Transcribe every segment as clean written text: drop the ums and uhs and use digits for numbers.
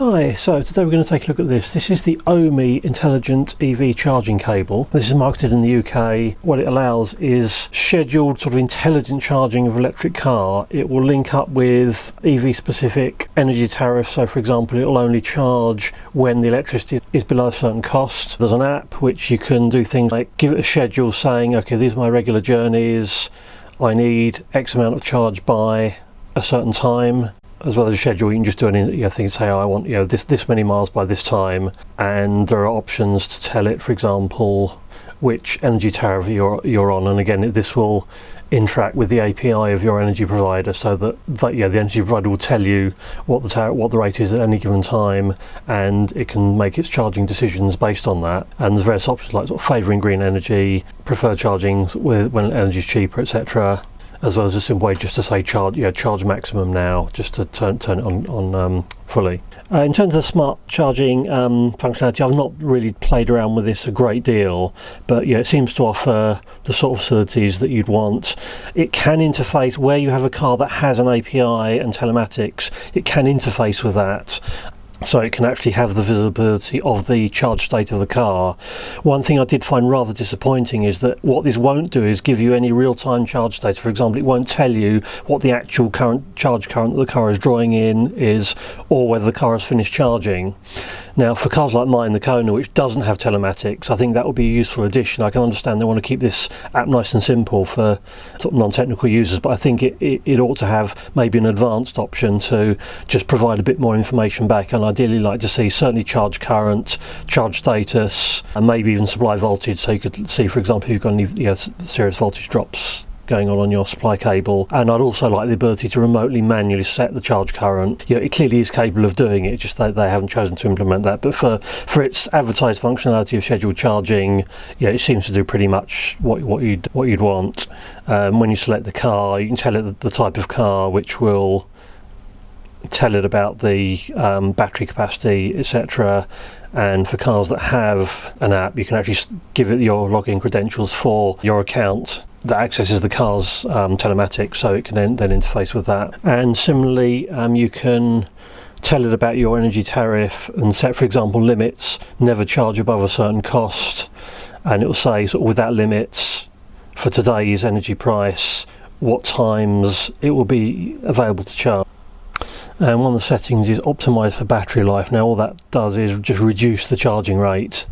Hi, so today we're going to take a look at this. This is the Ohme Intelligent EV charging cable. This is marketed in the UK. What it allows is scheduled sort of intelligent charging of an electric car. It will link up with EV specific energy tariffs. So for example, it will only charge when the electricity is below a certain cost. There's an app which you can do things like give it a schedule saying, okay, these are my regular journeys. I need X amount of charge by a certain time. As well as a schedule, you can just do anything, say, I want this many miles by this time, and there are options to tell it, for example, which energy tariff you're on, and again, this will interact with the API of your energy provider, so that the energy provider will tell you what the rate is at any given time, and it can make its charging decisions based on that. And there's various options like sort of favouring green energy, preferred charging when energy is cheaper, etc. As well as a simple way just to say charge maximum now, just to turn it on fully. In terms of the smart charging functionality, I've not really played around with this a great deal, but it seems to offer the sort of facilities that you'd want. It can interface where you have a car that has an API and telematics. It can interface with that. So it can actually have the visibility of the charge state of the car. One thing I did find rather disappointing is that what this won't do is give you any real-time charge state. For example, it won't tell you what the actual charge current that the car is drawing in is, or whether the car has finished charging. Now, for cars like mine, the Kona, which doesn't have telematics, I think that would be a useful addition. I can understand they want to keep this app nice and simple for sort of non-technical users, but I think it ought to have maybe an advanced option to just provide a bit more information back, and ideally like to see certainly charge current, charge status, and maybe even supply voltage, so you could see, for example, if you've got any serious voltage drops going on your supply cable. And I'd also like the ability to remotely manually set the charge current. It clearly is capable of doing it, just that they haven't chosen to implement that. But for its advertised functionality of scheduled charging, it seems to do pretty much what you'd want. When you select the car, you can tell it the type of car, which will tell it about the battery capacity, etc. And for cars that have an app, you can actually give it your login credentials for your account that accesses the car's telematics, so it can then interface with that. And similarly, you can tell it about your energy tariff and set, for example, limits, never charge above a certain cost, and it will say sort of without limits for today's energy price what times it will be available to charge. And one of the settings is optimised for battery life. Now all that does is just reduce the charging rate.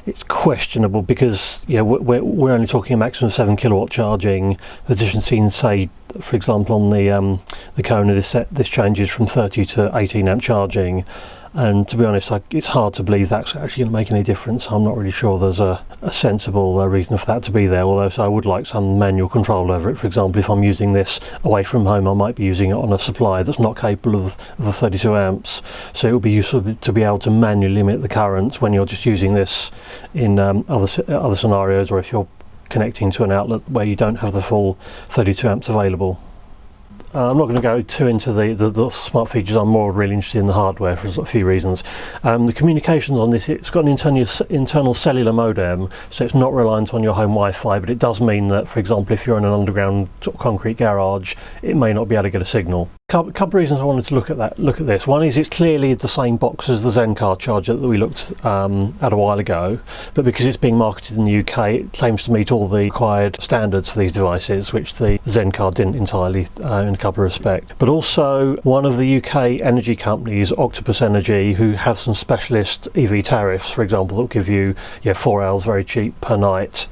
It's questionable because we're only talking a maximum of 7 kilowatt charging. The difference in, say, for example, on the Kona, this changes from 30 to 18 amp charging. And to be honest, it's hard to believe that's actually going to make any difference. I'm not really sure there's a sensible reason for that to be there, although I would like some manual control over it. For example, if I'm using this away from home, I might be using it on a supply that's not capable of the 32 amps. So it would be useful to be able to manually limit the current when you're just using this in other scenarios, or if you're connecting to an outlet where you don't have the full 32 amps available. I'm not going to go too into the smart features. I'm more really interested in the hardware for a few reasons. The communications on this, it's got an internal cellular modem, so it's not reliant on your home Wi-Fi, but it does mean that, for example, if you're in an underground sort of concrete garage, it may not be able to get a signal. A couple of reasons I wanted to look at this. One is it's clearly the same box as the Zencar charger that we looked at a while ago, but because it's being marketed in the UK, it claims to meet all the required standards for these devices, which the Zencar didn't entirely in a couple of respects. But also one of the UK energy companies, Octopus Energy, who have some specialist EV tariffs, for example, that will give you 4 hours very cheap per night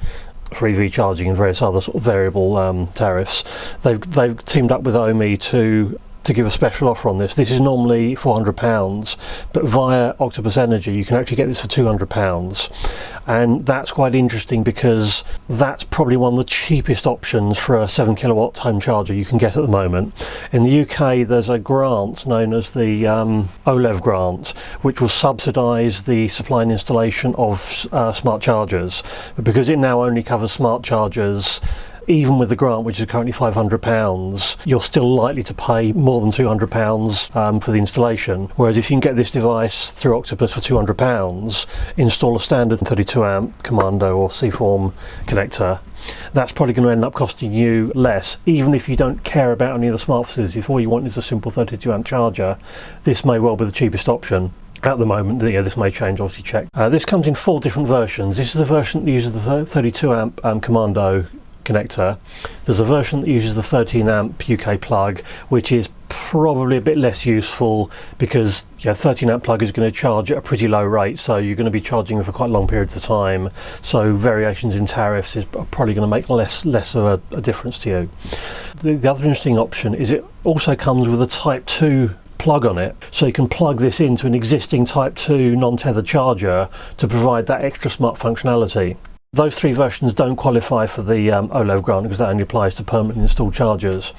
for EV charging and various other sort of variable tariffs. They've teamed up with Ohme to give a special offer on this. This is normally £400, but via Octopus Energy you can actually get this for £200, and that's quite interesting because that's probably one of the cheapest options for a 7 kilowatt home charger you can get at the moment. In the UK there's a grant known as the OLEV grant, which will subsidise the supply and installation of smart chargers, but because it now only covers smart chargers, even with the grant, which is currently £500, you're still likely to pay more than £200 for the installation. Whereas if you can get this device through Octopus for £200, install a standard 32 amp commando or C-form connector, that's probably going to end up costing you less, even if you don't care about any of the smart facilities. If all you want is a simple 32 amp charger, this may well be the cheapest option. At the moment, this may change, obviously check. This comes in 4 different versions. This is the version that uses the 32 amp commando connector. There's a version that uses the 13 amp UK plug, which is probably a bit less useful because 13 amp plug is going to charge at a pretty low rate, so you're going to be charging for quite long periods of time, so variations in tariffs is probably going to make less of a difference to you. The other interesting option is it also comes with a Type 2 plug on it, so you can plug this into an existing Type 2 non-tethered charger to provide that extra smart functionality. Those 3 versions don't qualify for the OLEV grant because that only applies to permanently installed chargers.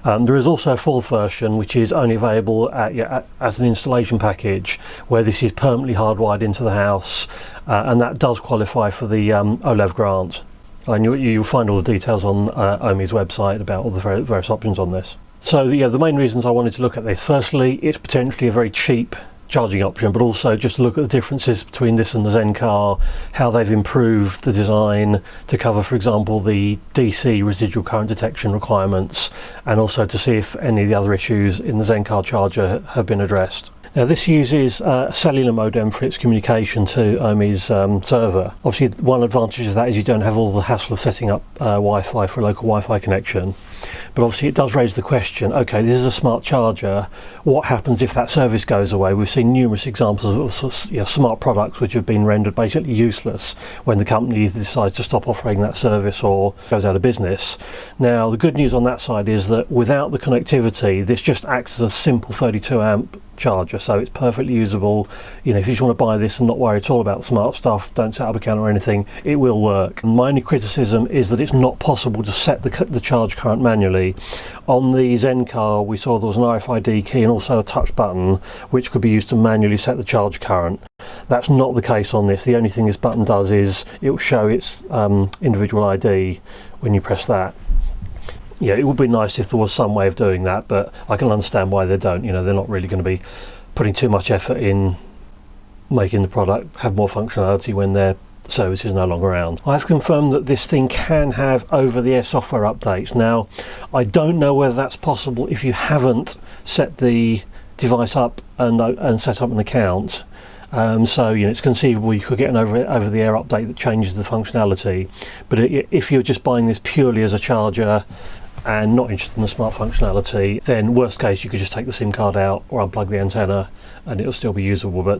There is also a 4th version which is only available as an installation package, where this is permanently hardwired into the house, and that does qualify for the OLEV grant. And you'll find all the details on Ohme's website about all the various options on this. So the main reasons I wanted to look at this: firstly, it's potentially a very cheap charging option, but also just look at the differences between this and the Zencar, how they've improved the design to cover, for example, the DC residual current detection requirements, and also to see if any of the other issues in the Zencar charger have been addressed. Now, this uses a cellular modem for its communication to Ohme's server. Obviously, one advantage of that is you don't have all the hassle of setting up Wi-Fi for a local Wi-Fi connection. But obviously it does raise the question, okay, this is a smart charger, what happens if that service goes away? We've seen numerous examples of smart products which have been rendered basically useless when the company either decides to stop offering that service or goes out of business. Now, the good news on that side is that without the connectivity, this just acts as a simple 32 amp charger, so it's perfectly usable. If you just want to buy this and not worry at all about the smart stuff, don't set up a account or anything, it will work. And my only criticism is that it's not possible to set the charge current manually. On the Zencar, we saw there was an RFID key and also a touch button which could be used to manually set the charge current. That's not the case on this. The only thing this button does is it will show its individual ID when you press that. Yeah, it would be nice if there was some way of doing that, but I can understand why they don't. They're not really going to be putting too much effort in making the product have more functionality when their service is no longer around. I've confirmed that this thing can have over-the-air software updates. Now, I don't know whether that's possible if you haven't set the device up and set up an account. So it's conceivable you could get an over-the-air update that changes the functionality. But if you're just buying this purely as a charger and not interested in the smart functionality, then worst case you could just take the SIM card out or unplug the antenna and it'll still be usable.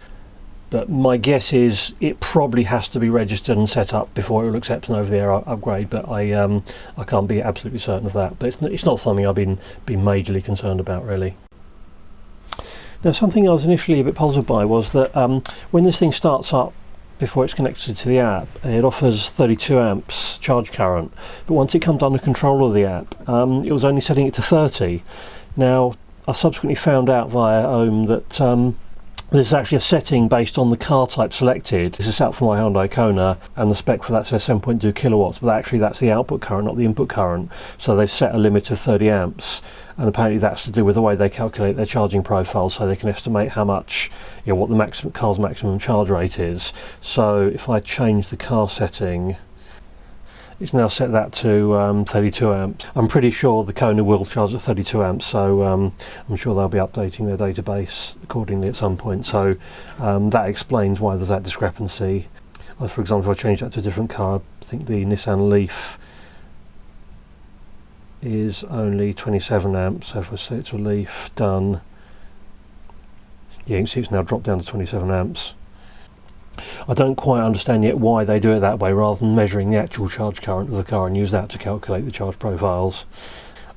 But my guess is it probably has to be registered and set up before it will accept an over-the-air upgrade. But I can't be absolutely certain of that. But it's not something I've been majorly concerned about, really. Now, something I was initially a bit puzzled by was that when this thing starts up before it's connected to the app, it offers 32 amps charge current, but once it comes under control of the app, it was only setting it to 30. Now, I subsequently found out via Ohme that there's actually a setting based on the car type selected. This is out for my Hyundai Kona, and the spec for that says 7.2 kilowatts, but actually that's the output current, not the input current. So they've set a limit of 30 amps, and apparently that's to do with the way they calculate their charging profile, so they can estimate how much, what the car's maximum charge rate is. So if I change the car setting, it's now set that to 32 amps. I'm pretty sure the Kona will charge at 32 amps, so I'm sure they'll be updating their database accordingly at some point. So that explains why there's that discrepancy. For example, if I change that to a different car, I think the Nissan Leaf is only 27 amps. So if I set it to a Leaf, done, you can see it's now dropped down to 27 amps. I don't quite understand yet why they do it that way rather than measuring the actual charge current of the car and use that to calculate the charge profiles.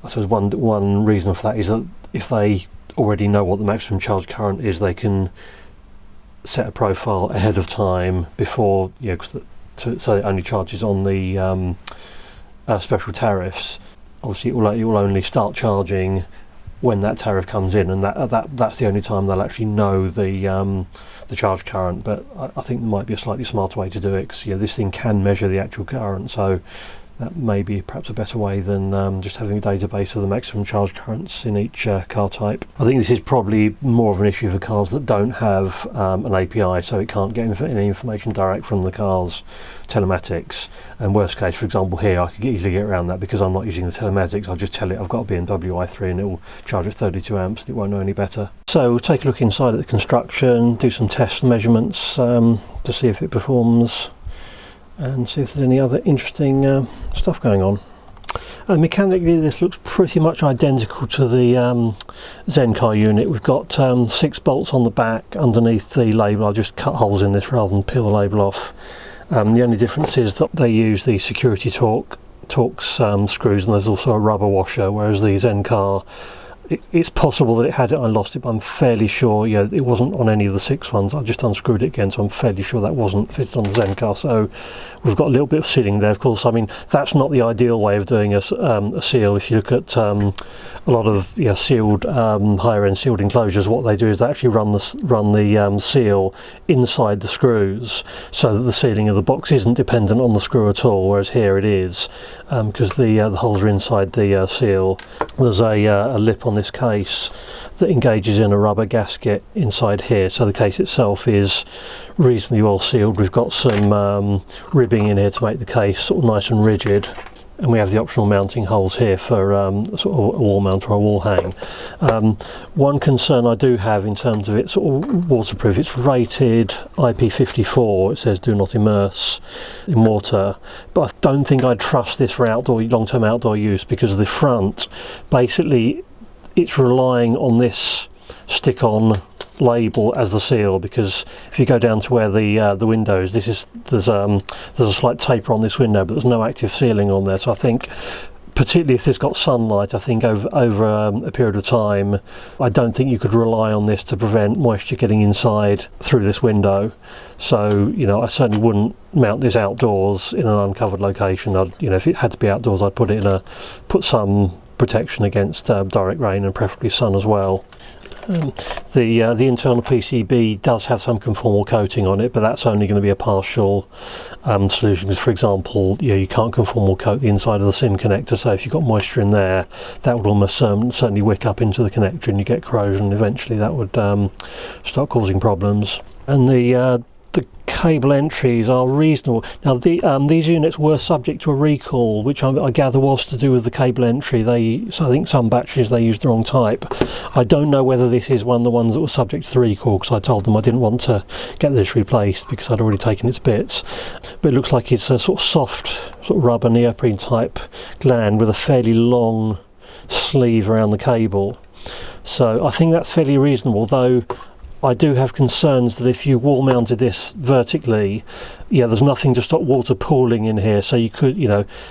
I suppose one reason for that is that if they already know what the maximum charge current is, they can set a profile ahead of time before, so it only charges on the special tariffs. Obviously it will only start charging when that tariff comes in, and that's the only time they'll actually know the charge current. But I think there might be a slightly smarter way to do it, because this thing can measure the actual current, so that may be perhaps a better way than just having a database of the maximum charge currents in each car type. I think this is probably more of an issue for cars that don't have an API, so it can't get any information direct from the car's telematics. And worst case, for example, here I could easily get around that because I'm not using the telematics. I'll just tell it I've got a BMW i3 and it will charge at 32 amps and it won't know any better. So we'll take a look inside at the construction, do some test measurements to see if it performs, and see if there's any other interesting stuff going on. Mechanically this looks pretty much identical to the Zencar unit. We've got 6 bolts on the back underneath the label. I'll just cut holes in this rather than peel the label off. The only difference is that they use the security Torx screws, and there's also a rubber washer, whereas the Zencar, it's possible that it had it, I lost it, but I'm fairly sure it wasn't on any of the 6 ones. I just unscrewed it again, so I'm fairly sure that wasn't fitted on the Zencar. So we've got a little bit of sealing there. Of course, I mean, that's not the ideal way of doing a seal. If you look at a lot of sealed higher end sealed enclosures, what they do is they actually run the seal inside the screws, so that the sealing of the box isn't dependent on the screw at all, whereas here it is, because the holes are inside the seal. There's a lip on this case that engages in a rubber gasket inside here, so the case itself is reasonably well sealed. We've got some ribbing in here to make the case sort of nice and rigid, and we have the optional mounting holes here for sort of a wall mount or a wall hang. One concern I do have in terms of it's sort of waterproof, it's rated IP54, it says do not immerse in water, but I don't think I'd trust this for long-term outdoor use, because the front, basically it's relying on this stick-on label as the seal, because if you go down to where the windows, there's a slight taper on this window, but there's no active sealing on there. So I think, particularly if it's got sunlight, I think over a period of time, I don't think you could rely on this to prevent moisture getting inside through this window. So I certainly wouldn't mount this outdoors in an uncovered location. If it had to be outdoors, I'd put some protection against direct rain, and preferably sun as well. The internal PCB does have some conformal coating on it, but that's only going to be a partial solution, because, for example, you can't conformal coat the inside of the SIM connector, so if you've got moisture in there, that would almost certainly wick up into the connector and you get corrosion. Eventually that would start causing problems. And the cable entries are reasonable. Now these units were subject to a recall, which I gather was to do with the cable entry. So I think some batches they used the wrong type. I don't know whether this is one of the ones that was subject to the recall, because I told them I didn't want to get this replaced because I'd already taken its bits. But it looks like it's a sort of soft, sort of rubber neoprene type gland with a fairly long sleeve around the cable. So I think that's fairly reasonable, though I do have concerns that if you wall mounted this vertically, there's nothing to stop water pooling in here, so you could,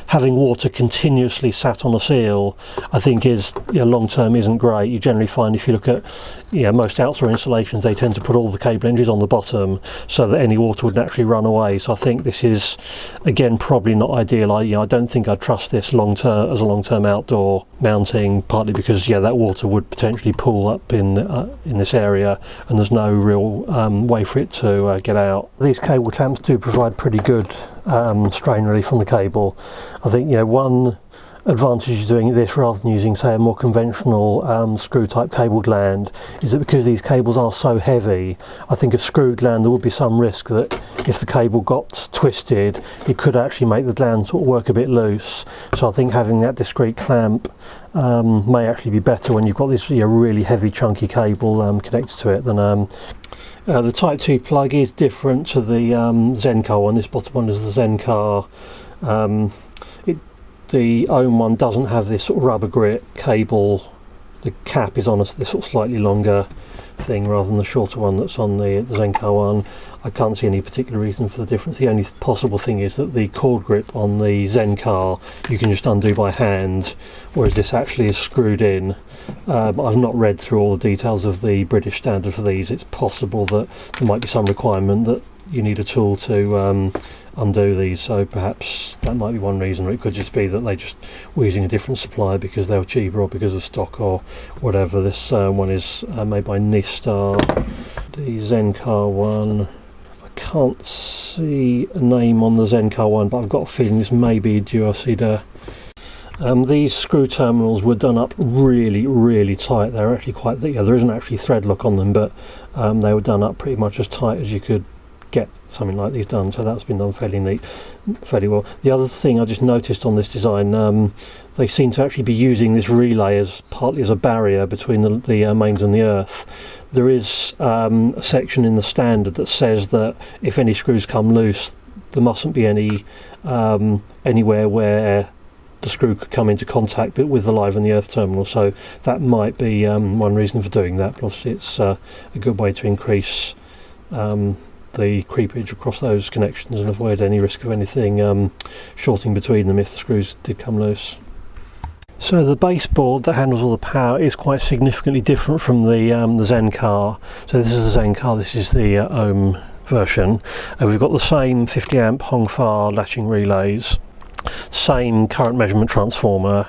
having water continuously sat on a seal, I think is, long term isn't great. You generally find, if you look at, most outdoor installations, they tend to put all the cable entries on the bottom so that any water would naturally run away. So I think this is, again, probably not ideal. I don't think I'd trust this as a long-term outdoor mounting, partly because, that water would potentially pool up in this area, and there's no real way for it to get out. These cable clamps do provide pretty good strain relief on the cable. I think one advantage of doing this rather than using, say, a more conventional screw type cable gland is that because these cables are so heavy, I think a screw gland, there would be some risk that if the cable got twisted, it could actually make the gland sort of work a bit loose. So I think having that discrete clamp may actually be better when you've got this really heavy chunky cable connected to it than the Type 2 plug is different to the Zencar one. This bottom one is the Zencar. The Ohme one doesn't have this sort of rubber grip cable. The cap is on this sort of slightly longer thing rather than the shorter one that's on the Zencar one. I can't see any particular reason for the difference. The only possible thing is that the cord grip on the Zencar you can just undo by hand, whereas this actually is screwed in. I've not read through all the details of the British standard for these. It's possible that there might be some requirement that you need a tool to undo these, so perhaps that might be one reason, or it could just be that they just were using a different supplier because they were cheaper or because of stock or whatever. This one is made by Nistar. The Zencar one, I can't see a name on the Zencar one, but I've got a feeling this may be dual-seeder. These screw terminals were done up really tight. They're actually quite thick. There isn't actually thread lock on them, but they were done up pretty much as tight as you could get something like these done, so that's been done fairly well. The other thing I just noticed on this design, they seem to actually be using this relay as partly as a barrier between the mains and the earth. There is a section in the standard that says that if any screws come loose, there mustn't be any anywhere where the screw could come into contact with the live and the earth terminal, so that might be one reason for doing that. Plus it's a good way to increase the creepage across those connections and avoid any risk of anything shorting between them if the screws did come loose. So the baseboard that handles all the power is quite significantly different from the Zencar. So this is the Zencar, this is the Ohme version, and we've got the same 50 amp Hongfa latching relays, same current measurement transformer,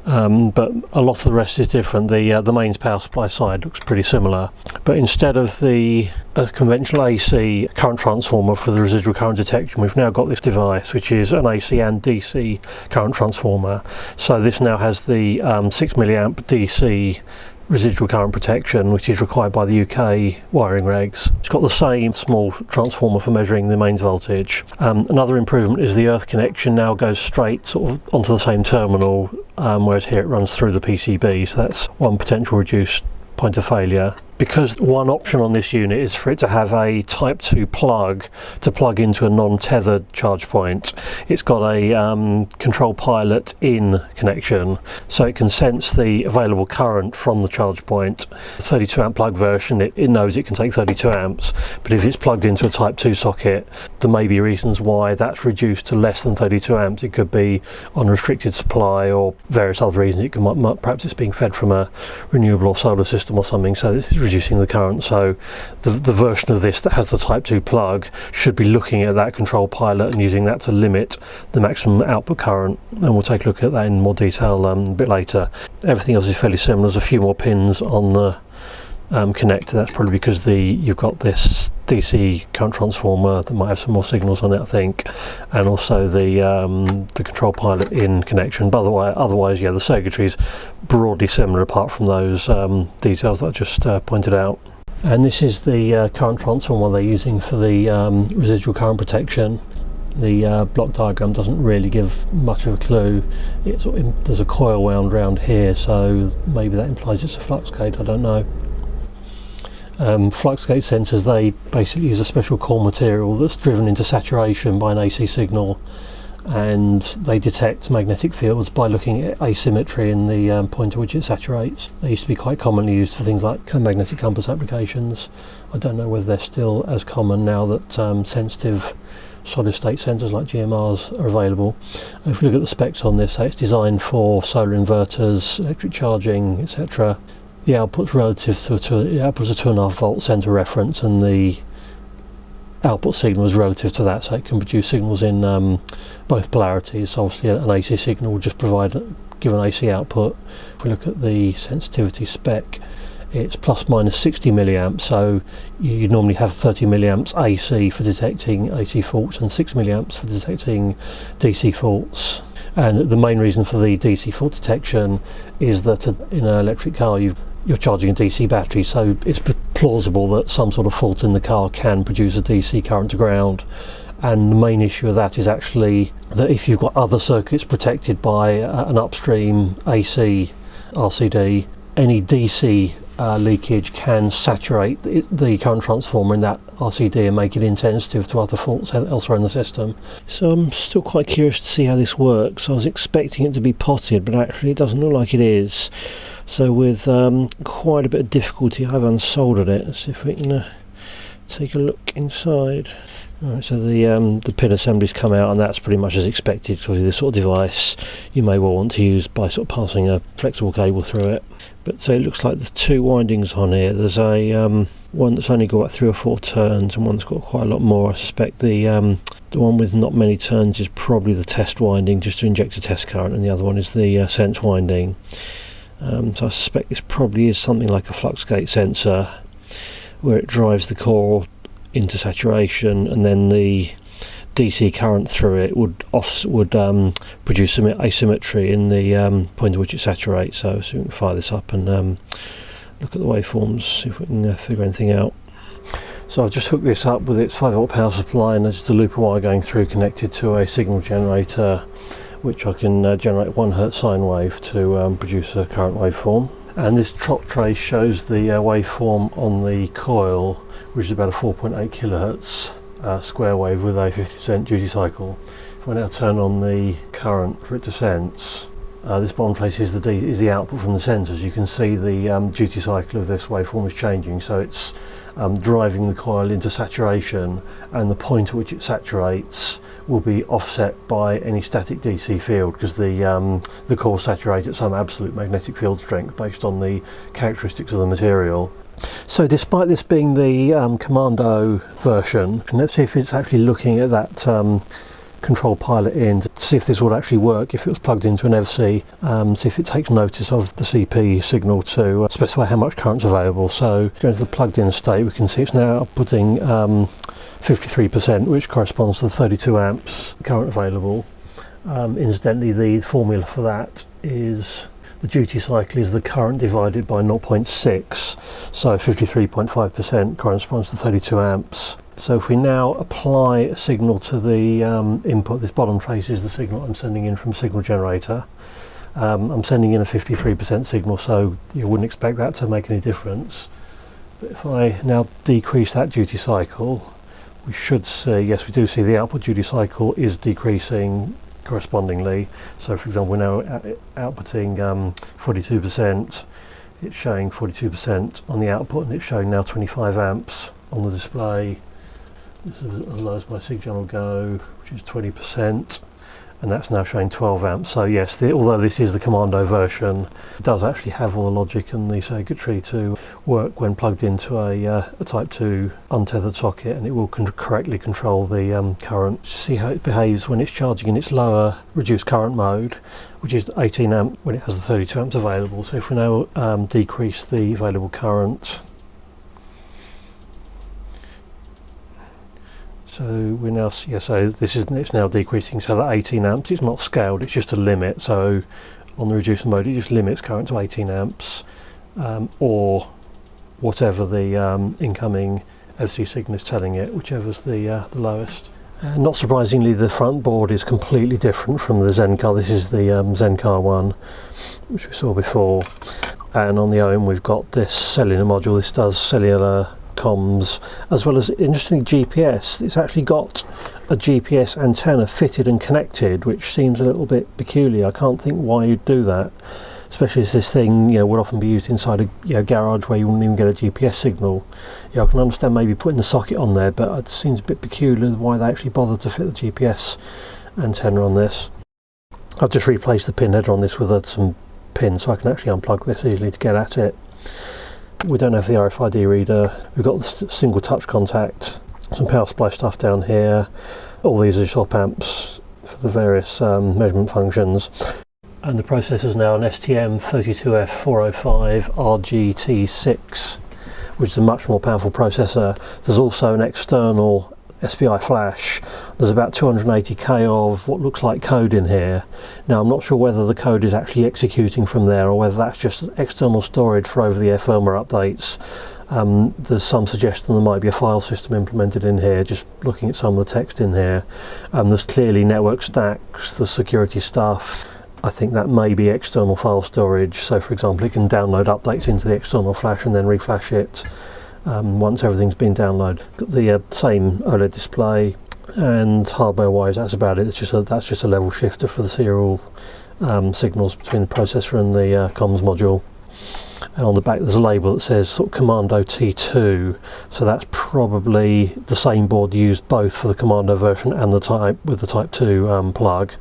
but a lot of the rest is different. The mains power supply side looks pretty similar, but instead of the conventional AC current transformer for the residual current detection, we've now got this device which is an AC and DC current transformer. So this now has the 6 milliamp DC residual current protection, which is required by the UK wiring regs. It's got the same small transformer for measuring the mains voltage. Another improvement is the earth connection now goes straight sort of onto the same terminal, whereas here it runs through the PCB, so that's one potential reduced point of failure. Because one option on this unit is for it to have a Type 2 plug to plug into a non-tethered charge point, it's got a control pilot in connection, so it can sense the available current from the charge point. 32 amp plug version, it knows it can take 32 amps, but if it's plugged into a Type 2 socket, there may be reasons why that's reduced to less than 32 amps. It could be on restricted supply or various other reasons. It can perhaps it's being fed from a renewable or solar system or something, so this is reducing the current. So the version of this that has the Type 2 plug should be looking at that control pilot and using that to limit the maximum output current, and we'll take a look at that in more detail a bit later. Everything else is fairly similar. There's a few more pins on the connector. That's probably because you've got this DC current transformer that might have some more signals on it, I think, and also the control pilot in connection. But otherwise, yeah, the circuitry is broadly similar apart from those details that I just pointed out. And this is the current transformer they're using for the residual current protection. The block diagram doesn't really give much of a clue. There's a coil wound around here, so maybe that implies it's a flux gate, I don't know. Flux gate sensors, they basically use a special core material that's driven into saturation by an AC signal, and they detect magnetic fields by looking at asymmetry in the point at which it saturates. They used to be quite commonly used for things like magnetic compass applications. I don't know whether they're still as common now that sensitive solid state sensors like GMRs are available. If we look at the specs on this, it's designed for solar inverters, electric charging, etc. The output's relative to the output's a 2.5 volt center reference, and the output signal is relative to that, so it can produce signals in both polarities. Obviously an AC signal will just give an AC output. If we look at the sensitivity spec, it's plus minus 60 milliamps, so you normally have 30 milliamps AC for detecting AC faults and 6 milliamps for detecting DC faults. And the main reason for the DC fault detection is that in an electric car you're charging a DC battery, so it's plausible that some sort of fault in the car can produce a DC current to ground. And the main issue of that is actually that if you've got other circuits protected by an upstream AC RCD, any DC leakage can saturate the current transformer in that RCD and make it insensitive to other faults elsewhere in the system. So I'm still quite curious to see how this works. I was expecting it to be potted, but actually it doesn't look like it is. So with quite a bit of difficulty I've unsoldered it. Let's see if we can take a look inside. Right, so the pin assembly's come out, and that's pretty much as expected, because this sort of device you may well want to use by sort of passing a flexible cable through it. But so it looks like there's two windings on here. There's a one that's only got 3 or 4 turns, and one that's got quite a lot more. I suspect the one with not many turns is probably the test winding, just to inject a test current, and the other one is the sense winding. So I suspect this probably is something like a flux gate sensor, where it drives the core into saturation, and then the DC current through it would produce some asymmetry in the point at which it saturates. So we can fire this up and look at the waveforms, see if we can figure anything out. So I've just hooked this up with its 5-volt power supply, and there's just a loop of wire going through connected to a signal generator, which I can generate 1 Hz sine wave to produce a current waveform. And this trot trace shows the waveform on the coil, which is about a 4.8 kilohertz square wave with a 50% duty cycle. If I now turn on the current for it to sense, this bottom trace is the output from the sensors. You can see the duty cycle of this waveform is changing, so it's driving the coil into saturation, and the point at which it saturates will be offset by any static DC field, because the coil saturates at some absolute magnetic field strength based on the characteristics of the material. So despite this being the commando version, let's see if it's actually looking at that control pilot in to see if this would actually work if it was plugged into an EVSE, see if it takes notice of the CP signal to specify how much current's available. So going to the plugged in state, we can see it's now outputting 53%, which corresponds to the 32 amps current available. Incidentally, the formula for that is the duty cycle is the current divided by 0.6, so 53.5% corresponds to 32 amps. So if we now apply a signal to the input, this bottom trace is the signal I'm sending in from signal generator. I'm sending in a 53% signal, so you wouldn't expect that to make any difference. But if I now decrease that duty cycle, we should see, yes, we do see the output duty cycle is decreasing correspondingly. So for example, we're now outputting 42%, it's showing 42% on the output, and it's showing now 25 amps on the display. This is as low as my signal will go, which is 20%, and that's now showing 12 amps. So yes, although this is the commando version, it does actually have all the logic and the circuitry to work when plugged into a type 2 untethered socket, and it will correctly control the current. See how it behaves when it's charging in its lower reduced current mode, which is 18 amp when it has the 32 amps available. So if we now decrease the available current, so we're now, yeah, so it's now decreasing, so that 18 amps, it's not scaled, it's just a limit. So on the reducer mode, it just limits current to 18 amps, or whatever the incoming EVSE signal is telling it, whichever's the lowest. Not surprisingly, the front board is completely different from the Zencar. This is the Zencar one, which we saw before. And on the Ohme, we've got this cellular module. This does cellular comms, as well as, interestingly, GPS. It's actually got a GPS antenna fitted and connected, which seems a little bit peculiar. I can't think why you'd do that, especially as this thing, would often be used inside a garage where you wouldn't even get a GPS signal. I can understand maybe putting the socket on there, but it seems a bit peculiar why they actually bothered to fit the GPS antenna on this. I've just replaced the pin header on this with some pins, so I can actually unplug this easily to get at it. We don't have the RFID reader. We've got the single touch contact, some power supply stuff down here. All these are just op amps for the various measurement functions. And the processor is now an STM32F405 RGT6, which is a much more powerful processor. There's also an external SPI flash. There's about 280k of what looks like code in here. Now I'm not sure whether the code is actually executing from there or whether that's just external storage for over-the-air firmware updates. There's some suggestion there might be a file system implemented in here, just looking at some of the text in here. There's clearly network stacks, the security stuff. I think that may be external file storage, so for example it can download updates into the external flash and then reflash it once everything's been downloaded. Got the same OLED display and hardware wise that's about it. That's just a level shifter for the serial signals between the processor and the comms module. And on the back there's a label that says sort of commando T2, so that's probably the same board used both for the commando version and the type 2 plug.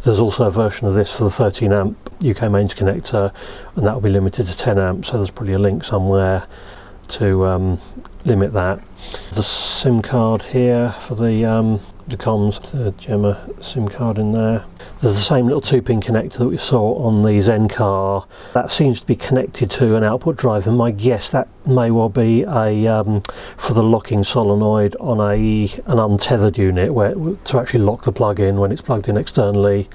There's also a version of this for the 13 amp UK mains connector, and that will be limited to 10 amps, so there's probably a link somewhere to limit that. The SIM card here for the comms, the Gemma SIM card in there. There's the same little 2-pin connector that we saw on the Zencar. That seems to be connected to an output drive, and my guess that may well be a for the locking solenoid on an untethered unit, where to actually lock the plug in when it's plugged in externally.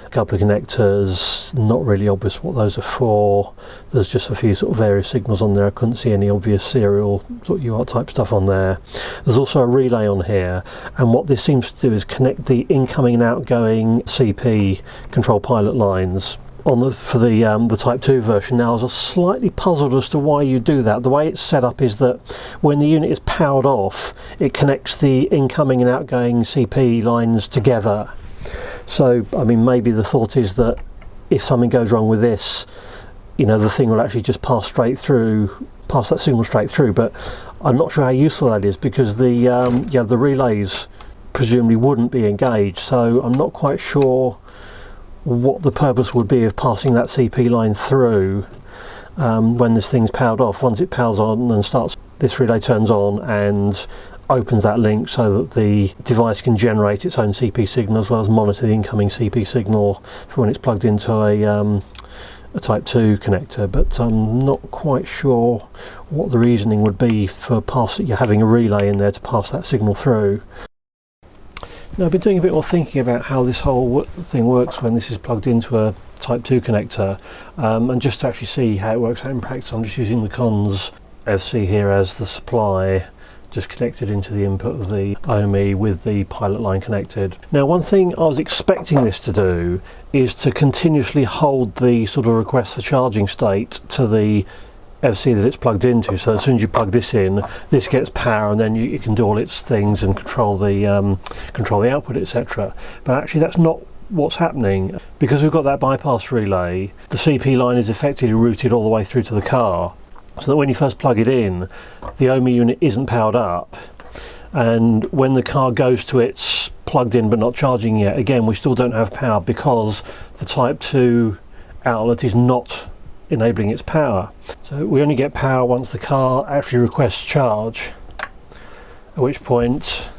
A couple of connectors, not really obvious what those are for. There's just a few sort of various signals on there. I couldn't see any obvious serial sort of UART type stuff on there. There's also a relay on here, and what this seems to do is connect the incoming and outgoing CP control pilot lines on for the Type 2 version. Now, I was slightly puzzled as to why you do that. The way it's set up is that when the unit is powered off, it connects the incoming and outgoing CP lines together. So, I mean, maybe the thought is that if something goes wrong with this, you know, the thing will actually just pass that signal straight through. But I'm not sure how useful that is, because the relays presumably wouldn't be engaged. So I'm not quite sure what the purpose would be of passing that CP line through when this thing's powered off. Once it powers on and starts, this relay turns on and opens that link so that the device can generate its own CP signal, as well as monitor the incoming CP signal for when it's plugged into a Type 2 connector. But I'm not quite sure what the reasoning would be for having a relay in there to pass that signal through. Now, I've been doing a bit more thinking about how this whole thing works when this is plugged into a Type 2 connector, and just to actually see how it works out in practice, I'm just using the cons EVSE here as the supply, just connected into the input of the Ohme with the pilot line connected. Now, one thing I was expecting this to do is to continuously hold the sort of request for charging state to the EVSE that it's plugged into, so as soon as you plug this in, this gets power, and then it can do all its things and control the output, etc. But actually that's not what's happening, because we've got that bypass relay. The CP line is effectively routed all the way through to the car, so that when you first plug it in, the Ohme unit isn't powered up, and when the car goes to its plugged in but not charging yet, again we still don't have power because the Type 2 outlet is not enabling its power. So we only get power once the car actually requests charge, at which point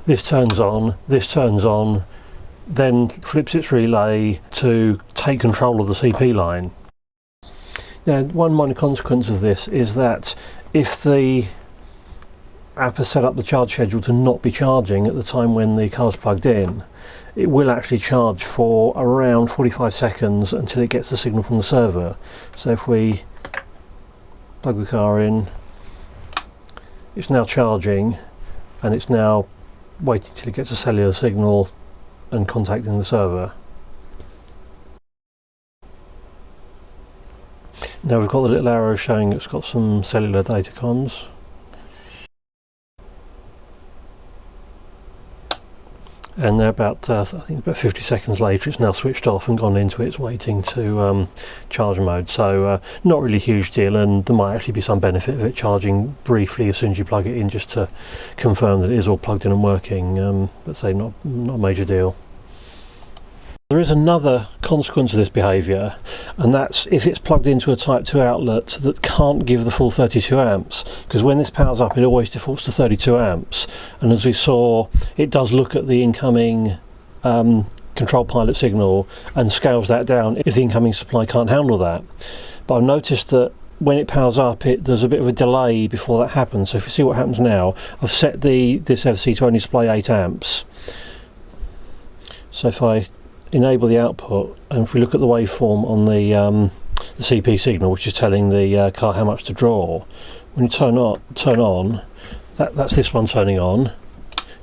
this turns on, then flips its relay to take control of the CP line. Now, one minor consequence of this is that if the app has set up the charge schedule to not be charging at the time when the car's plugged in, it will actually charge for around 45 seconds until it gets the signal from the server. So if we plug the car in, it's now charging, and it's now waiting till it gets a cellular signal and contacting the server. Now we've got the little arrow showing it's got some cellular data comms. And now about, I think about 50 seconds later, it's now switched off and gone into its waiting to charge mode. So not really a huge deal, and there might actually be some benefit of it charging briefly as soon as you plug it in, just to confirm that it is all plugged in and working. But say not a major deal. There is another consequence of this behaviour, and that's if it's plugged into a Type 2 outlet that can't give the full 32 amps, because when this powers up it always defaults to 32 amps, and as we saw, it does look at the incoming control pilot signal and scales that down if the incoming supply can't handle that. But I've noticed that when it powers up, there's a bit of a delay before that happens. So if you see what happens now, I've set this EVSE to only supply 8 amps. So if I enable the output, and if we look at the waveform on the CP signal, which is telling the car how much to draw, when you turn on, that's this one turning on.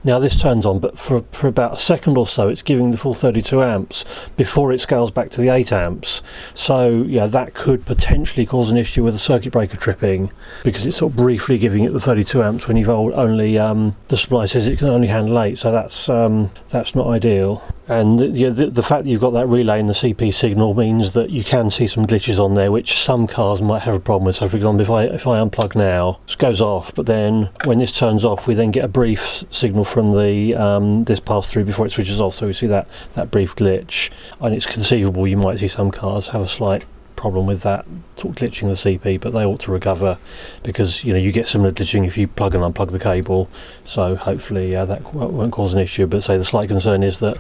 Now this turns on, but for about a second or so it's giving the full 32 amps before it scales back to the 8 amps. So yeah, that could potentially cause an issue with the circuit breaker tripping, because it's sort of briefly giving it the 32 amps when you've only the supply says it can only handle 8, so that's not ideal. And the fact that you've got that relay in the CP signal means that you can see some glitches on there, which some cars might have a problem with. So for example, if I unplug now, this goes off, but then when this turns off, we then get a brief signal from the this pass through before it switches off. So we see that brief glitch, and it's conceivable you might see some cars have a slight problem with that sort of glitching the CP, but they ought to recover, because you get similar glitching if you plug and unplug the cable, so hopefully that won't cause an issue. But say the slight concern is that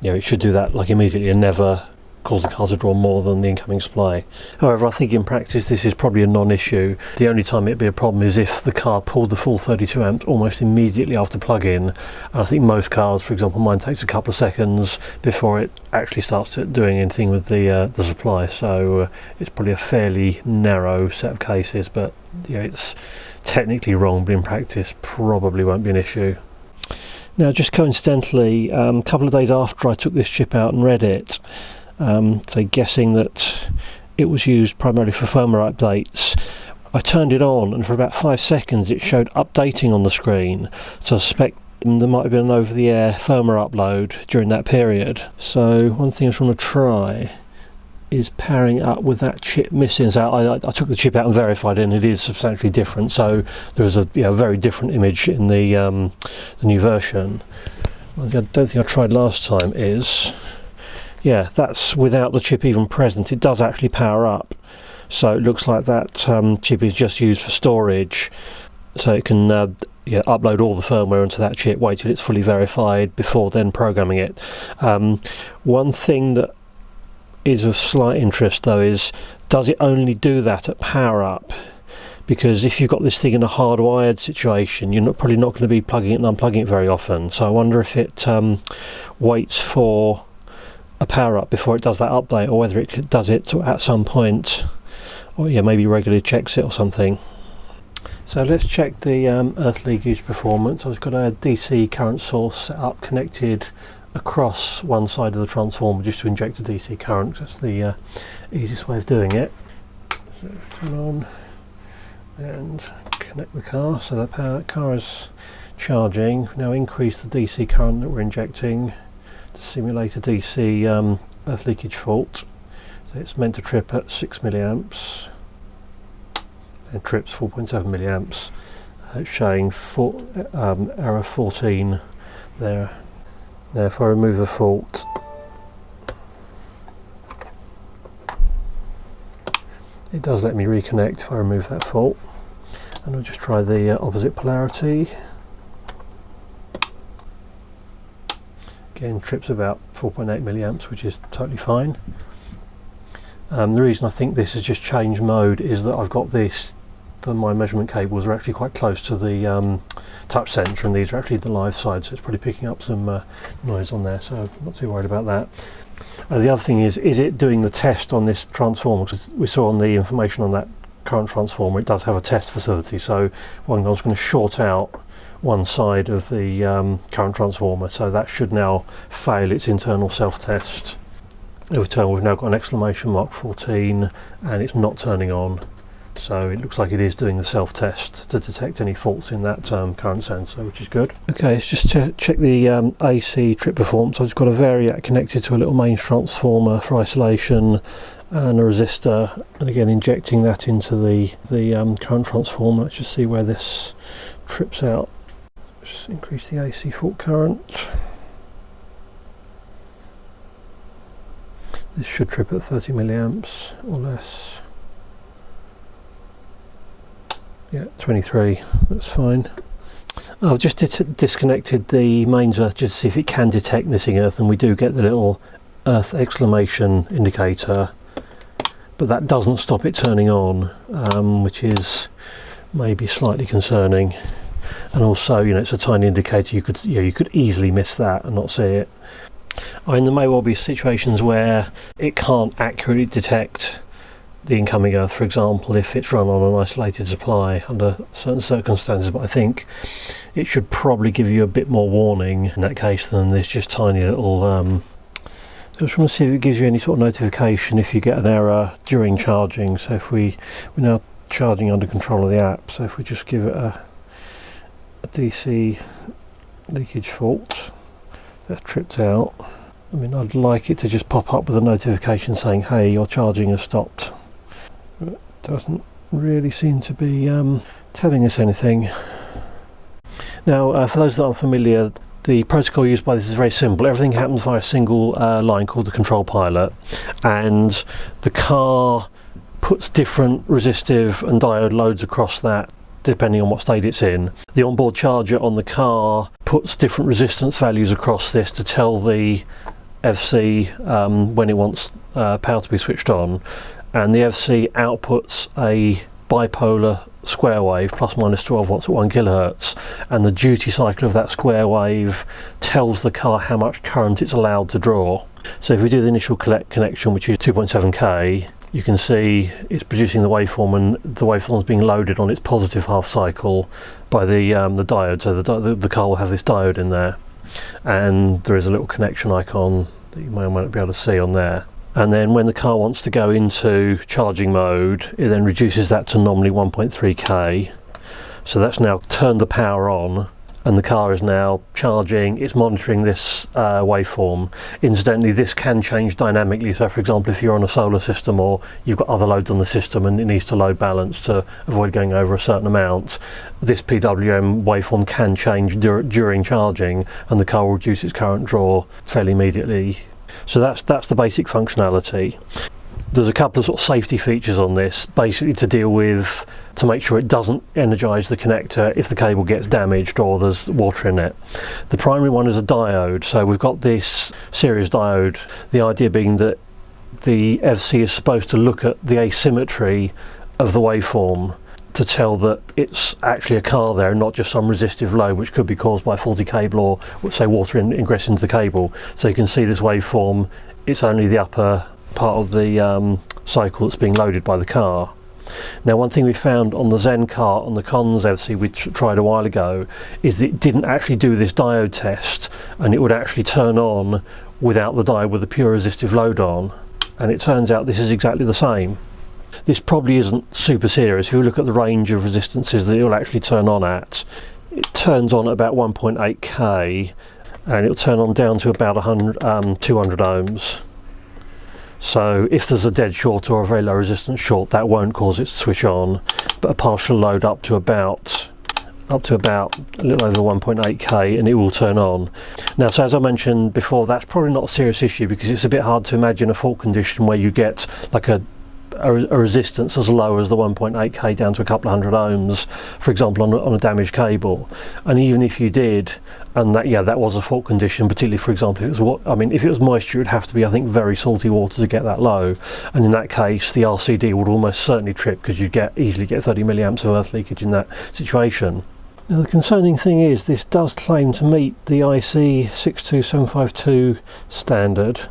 it should do that like immediately and never cause the car to draw more than the incoming supply. However, I think in practice this is probably a non-issue. The only time it'd be a problem is if the car pulled the full 32 amps almost immediately after plug-in, and I think most cars, for example mine, takes a couple of seconds before it actually starts doing anything with the supply, so it's probably a fairly narrow set of cases, but it's technically wrong, but in practice probably won't be an issue. Now, just coincidentally, a couple of days after I took this chip out and read it, so guessing that it was used primarily for firmware updates, I turned it on, and for about 5 seconds it showed updating on the screen, so I suspect there might have been an over-the-air firmware upload during that period. So one thing I just want to try is powering up with that chip missing. So I took the chip out and verified it, and it is substantially different, so there was a very different image in the new version. One thing I don't think I tried last time is, that's without the chip even present. It does actually power up, so it looks like that chip is just used for storage, so it can upload all the firmware onto that chip, wait till it's fully verified before then programming it. One thing that is of slight interest though is, does it only do that at power up? Because if you've got this thing in a hardwired situation, you're probably not going to be plugging it and unplugging it very often, so I wonder if it waits for a power up before it does that update, or whether it does it at some point, or maybe regularly checks it or something. So let's check the earth leakage performance. I've got a DC current source set up, connected across one side of the transformer just to inject a DC current. That's the easiest way of doing it. So turn on and connect the car, so the car is charging. Now increase the DC current that we're injecting to simulate a DC earth leakage fault. So it's meant to trip at 6 milliamps and trips 4.7 milliamps. It's showing error 14 there. Now if I remove the fault, it does let me reconnect if I remove that fault, and I'll just try the opposite polarity. Again, trips about 4.8 milliamps, which is totally fine. The reason I think this has just changed mode is that I've got my measurement cables are actually quite close to the touch sensor, and these are actually the live side, so it's probably picking up some noise on there, so I'm not too worried about that. The other thing is it doing the test on this transformer? Because we saw on the information on that current transformer it does have a test facility, so I was going to short out one side of the current transformer, so that should now fail its internal self-test. Every turn we've now got an exclamation mark 14, and it's not turning on, so it looks like it is doing the self-test to detect any faults in that current sensor, which is good. Okay, let's just check the AC trip performance. I've just got a variac connected to a little mains transformer for isolation, and a resistor, and again injecting that into the current transformer. Let's just see where this trips out. Just increase the AC fault current. This should trip at 30 milliamps or less. Yeah, 23, that's fine. I've just disconnected the mains earth just to see if it can detect missing earth, and we do get the little earth exclamation indicator, but that doesn't stop it turning on, which is maybe slightly concerning. And also, it's a tiny indicator. You could easily miss that and not see it. I mean, there may well be situations where it can't accurately detect the incoming earth, for example, if it's run on an isolated supply under certain circumstances, but I think it should probably give you a bit more warning in that case than this just tiny little so I just want to see if it gives you any sort of notification if you get an error during charging. So if we're now charging under control of the app, so if we just give it a DC leakage fault that's tripped out, I mean, I'd like it to just pop up with a notification saying, hey, your charging has stopped. It doesn't really seem to be telling us anything. Now, for those that aren't familiar, the protocol used by this is very simple. Everything happens via a single line called the control pilot, and the car puts different resistive and diode loads across that depending on what state it's in. The onboard charger on the car puts different resistance values across this to tell the EVSE when it wants power to be switched on, and the EVSE outputs a bipolar square wave plus minus 12 watts at 1 kilohertz, and the duty cycle of that square wave tells the car how much current it's allowed to draw. So if we do the initial connection, which is 2.7k, you can see it's producing the waveform, and the waveform is being loaded on its positive half cycle by the diode. So the car will have this diode in there, and there is a little connection icon that you may or may not be able to see on there. And then when the car wants to go into charging mode, it then reduces that to nominally 1.3k. So that's now turned the power on, and the car is now charging. It's monitoring this waveform. Incidentally, this can change dynamically. So for example, if you're on a solar system or you've got other loads on the system and it needs to load balance to avoid going over a certain amount, this PWM waveform can change during charging, and the car will reduce its current draw fairly immediately. So that's the basic functionality. There's a couple of sort of safety features on this, basically to make sure it doesn't energize the connector if the cable gets damaged or there's water in it. The primary one is a diode. So we've got this series diode, the idea being that the EVSE is supposed to look at the asymmetry of the waveform to tell that it's actually a car there, not just some resistive load which could be caused by a faulty cable or say water ingress into the cable. So you can see this waveform, it's only the upper part of the cycle that's being loaded by the car. Now, one thing we found on the Zencar, on the cons EVSE we tried a while ago, is that it didn't actually do this diode test, and it would actually turn on without the diode with a pure resistive load on, and it turns out this is exactly the same. This probably isn't super serious. If you look at the range of resistances that it will actually turn on at, it turns on at about 1.8k, and it'll turn on down to about 200 ohms. So if there's a dead short or a very low resistance short, that won't cause it to switch on, but a partial load up to about a little over 1.8k, and it will turn on. Now, so as I mentioned before, that's probably not a serious issue because it's a bit hard to imagine a fault condition where you get like a resistance as low as the 1.8k down to a couple of hundred ohms, for example, on a damaged cable. And even if you did, and that was a fault condition, particularly for example if it was moisture, it would have to be, I think, very salty water to get that low, and in that case the RCD would almost certainly trip because you'd easily get 30 milliamps of earth leakage in that situation. Now, the concerning thing is this does claim to meet the IC 62752 standard.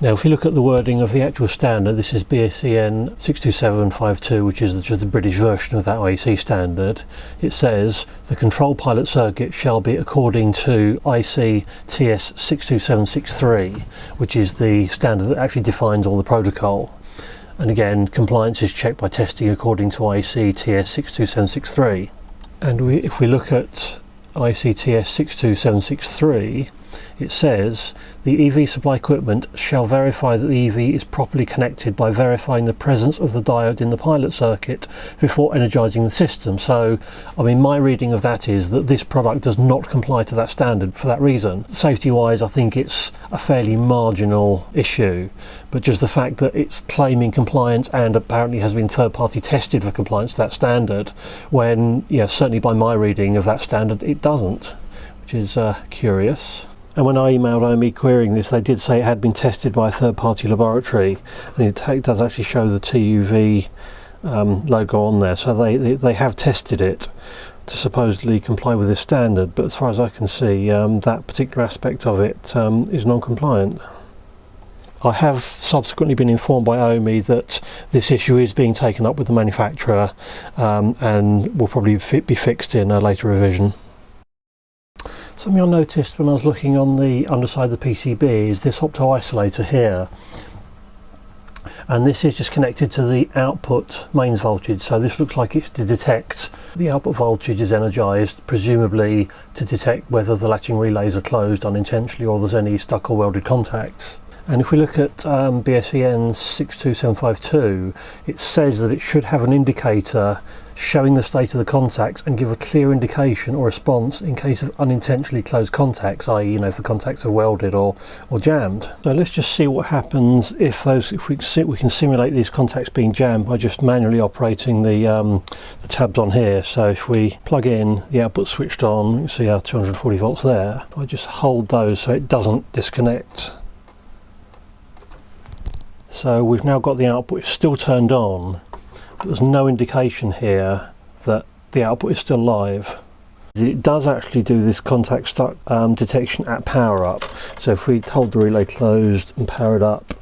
Now, if you look at the wording of the actual standard, this is BSEN 62752, which is just the British version of that IEC standard. It says the control pilot circuit shall be according to IC TS 62763, which is the standard that actually defines all the protocol. And again, compliance is checked by testing according to IC TS 62763. And if we look at IC TS 62763, it says the EV supply equipment shall verify that the EV is properly connected by verifying the presence of the diode in the pilot circuit before energizing the system. So, I mean, my reading of that is that this product does not comply to that standard for that reason. Safety-wise, I think it's a fairly marginal issue, but just the fact that it's claiming compliance and apparently has been third-party tested for compliance to that standard, when, certainly by my reading of that standard, it doesn't, which is curious. And when I emailed Ohme querying this, they did say it had been tested by a third-party laboratory, and it does actually show the TUV logo on there. So they have tested it to supposedly comply with this standard, but as far as I can see, that particular aspect of it is non-compliant. I have subsequently been informed by Ohme that this issue is being taken up with the manufacturer and will probably be fixed in a later revision. Something I noticed when I was looking on the underside of the PCB is this opto-isolator here, and this is just connected to the output mains voltage. So this looks like it's to detect the output voltage is energized, presumably to detect whether the latching relays are closed unintentionally or there's any stuck or welded contacts. And if we look at BSEN 62752, it says that it should have an indicator showing the state of the contacts and give a clear indication or response in case of unintentionally closed contacts, i.e. if the contacts are welded or jammed. So let's just see what happens if we can simulate these contacts being jammed by just manually operating the tabs on here. So if we plug in, the output switched on, you can see our 240 volts there. I just hold those so it doesn't disconnect. So we've now got the output still turned on, but there's no indication here that the output is still live. It does actually do this contact start detection at power up. So if we hold the relay closed and power it up,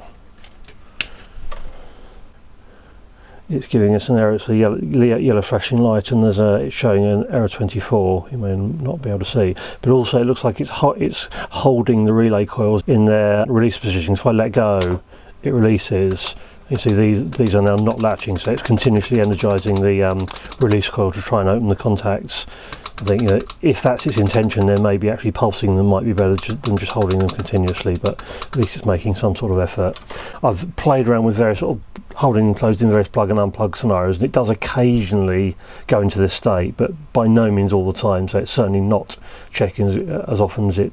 it's giving us an error. It's a yellow flashing light, and it's showing an error 24. You may not be able to see, but also it looks like it's holding the relay coils in their release position. If I let go, it releases. You see these are now not latching, so it's continuously energizing the release coil to try and open the contacts. I think if that's its intention, then maybe actually pulsing them might be better than just holding them continuously, but at least it's making some sort of effort. I've played around with various sort of holding them closed in various plug and unplug scenarios, and it does occasionally go into this state, but by no means all the time, so it's certainly not checking as often as it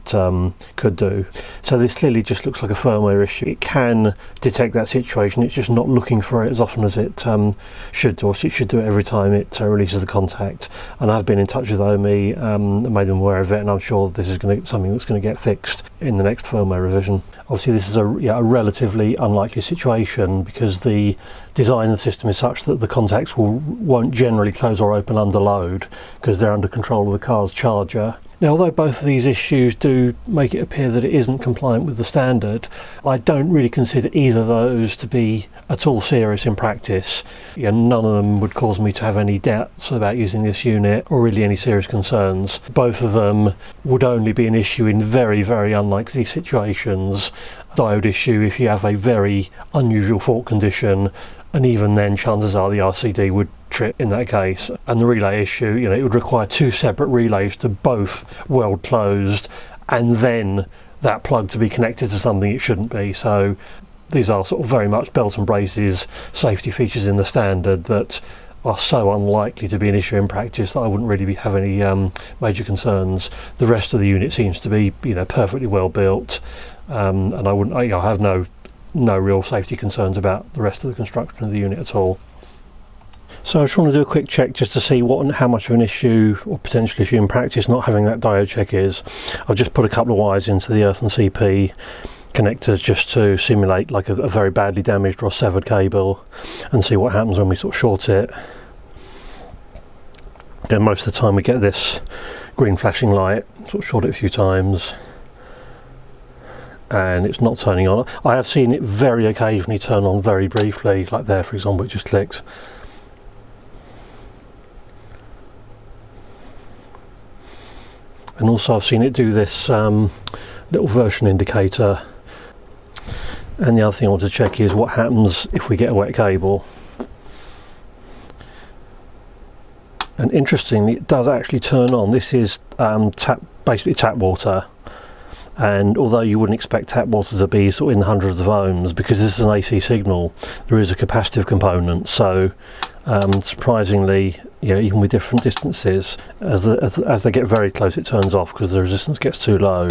could do. So this clearly just looks like a firmware issue. It can detect that situation, it's just not looking for it as often as it should do. It should do it every time it releases the contact, and I've been in touch with Ohme and made them aware of it, and I'm sure this is something that's going to get fixed in the next firmware revision. Obviously this is a relatively unlikely situation because the design of the system is such that the contacts won't generally close or open under load because they're under control of the car's charger. Now, although both of these issues do make it appear that it isn't compliant with the standard, I don't really consider either of those to be at all serious in practice. None of them would cause me to have any doubts about using this unit or really any serious concerns. Both of them would only be an issue in very, very unlikely situations. Diode issue if you have a very unusual fault condition, and even then chances are the RCD would trip in that case. And the relay issue, it would require two separate relays to both weld closed and then that plug to be connected to something it shouldn't be. So these are sort of very much belts and braces safety features in the standard that are so unlikely to be an issue in practice that I wouldn't really have any major concerns. The rest of the unit seems to be perfectly well built, and I have no real safety concerns about the rest of the construction of the unit at all. So I just want to do a quick check just to see how much of an issue or potential issue in practice not having that diode check is. I've just put a couple of wires into the earth and CP connectors just to simulate like a very badly damaged or severed cable and see what happens when we sort of short it. Then most of the time we get this green flashing light, sort of short it a few times and it's not turning on. I have seen it very occasionally turn on very briefly, like there for example, it just clicked. And also I've seen it do this little version indicator. And the other thing I want to check is what happens if we get a wet cable. And interestingly, it does actually turn on. This is basically tap water. And although you wouldn't expect tap water to be sort of in the hundreds of ohms, because this is an AC signal, there is a capacitive component. So surprisingly, even with different distances, as they get very close, it turns off because the resistance gets too low.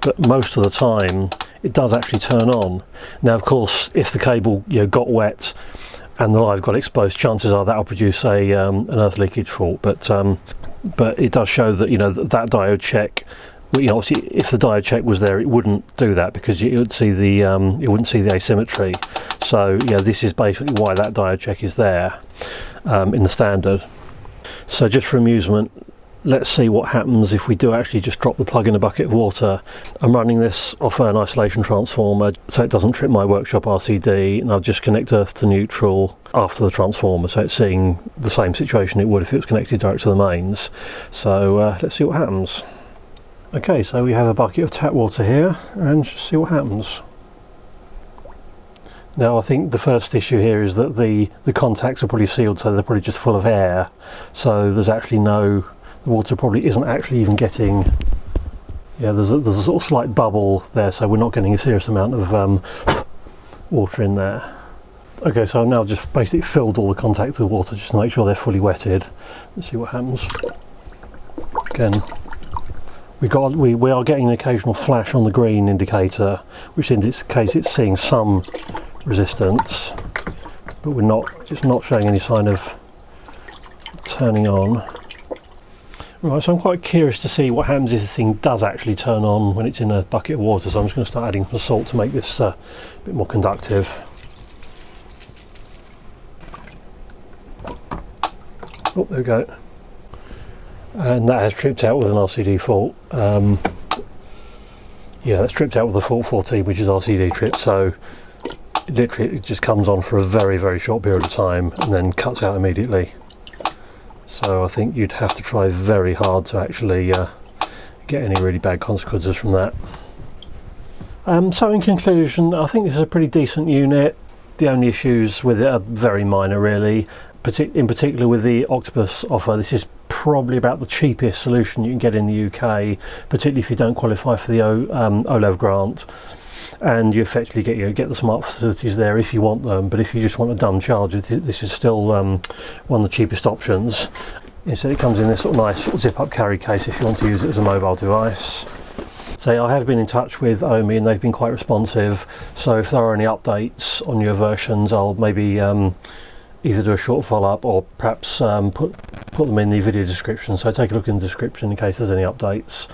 But most of the time, it does actually turn on. Now, of course, if the cable got wet and the live got exposed, chances are that will produce an earth leakage fault. But it does show that that diode check. Obviously, if the diode check was there, it wouldn't do that because you would see the it wouldn't see the asymmetry. So this is basically why that diode check is there in the standard. So just for amusement, let's see what happens if we do actually just drop the plug in a bucket of water. I'm running this off an isolation transformer so it doesn't trip my workshop RCD, and I've just connected earth to neutral after the transformer, so it's seeing the same situation it would if it was connected direct to the mains. So let's see what happens. Okay, so we have a bucket of tap water here, and just see what happens. Now I think the first issue here is that the contacts are probably sealed, so they're probably just full of air, so there's actually the water probably isn't actually even getting, there's a sort of slight bubble there, so we're not getting a serious amount of water in there. Okay, so I've now just basically filled all the contacts with water just to make sure they're fully wetted. Let's see what happens. Again, we are getting an occasional flash on the green indicator, which indicates it's seeing some resistance, but it's not showing any sign of turning on. Right, so I'm quite curious to see what happens if the thing does actually turn on when it's in a bucket of water, so I'm just going to start adding some salt to make this a bit more conductive. Oh, there we go. And that has tripped out with an RCD fault. Yeah, that's tripped out with a fault 14, which is RCD trip, so literally it just comes on for a very, very short period of time and then cuts out immediately. So I think you'd have to try very hard to actually get any really bad consequences from that. So in conclusion, I think this is a pretty decent unit. The only issues with it are very minor really. In particular with the Octopus offer, this is probably about the cheapest solution you can get in the UK, particularly if you don't qualify for the OLEV grant. And you effectively get the smart facilities there if you want them, but if you just want a dumb charger, this is still one of the cheapest options. Instead, it comes in this sort of nice sort of zip-up carry case if you want to use it as a mobile device. So I have been in touch with Ohme and they've been quite responsive, so if there are any updates on your versions, I'll maybe either do a short follow-up or perhaps put them in the video description, so take a look in the description in case there's any updates.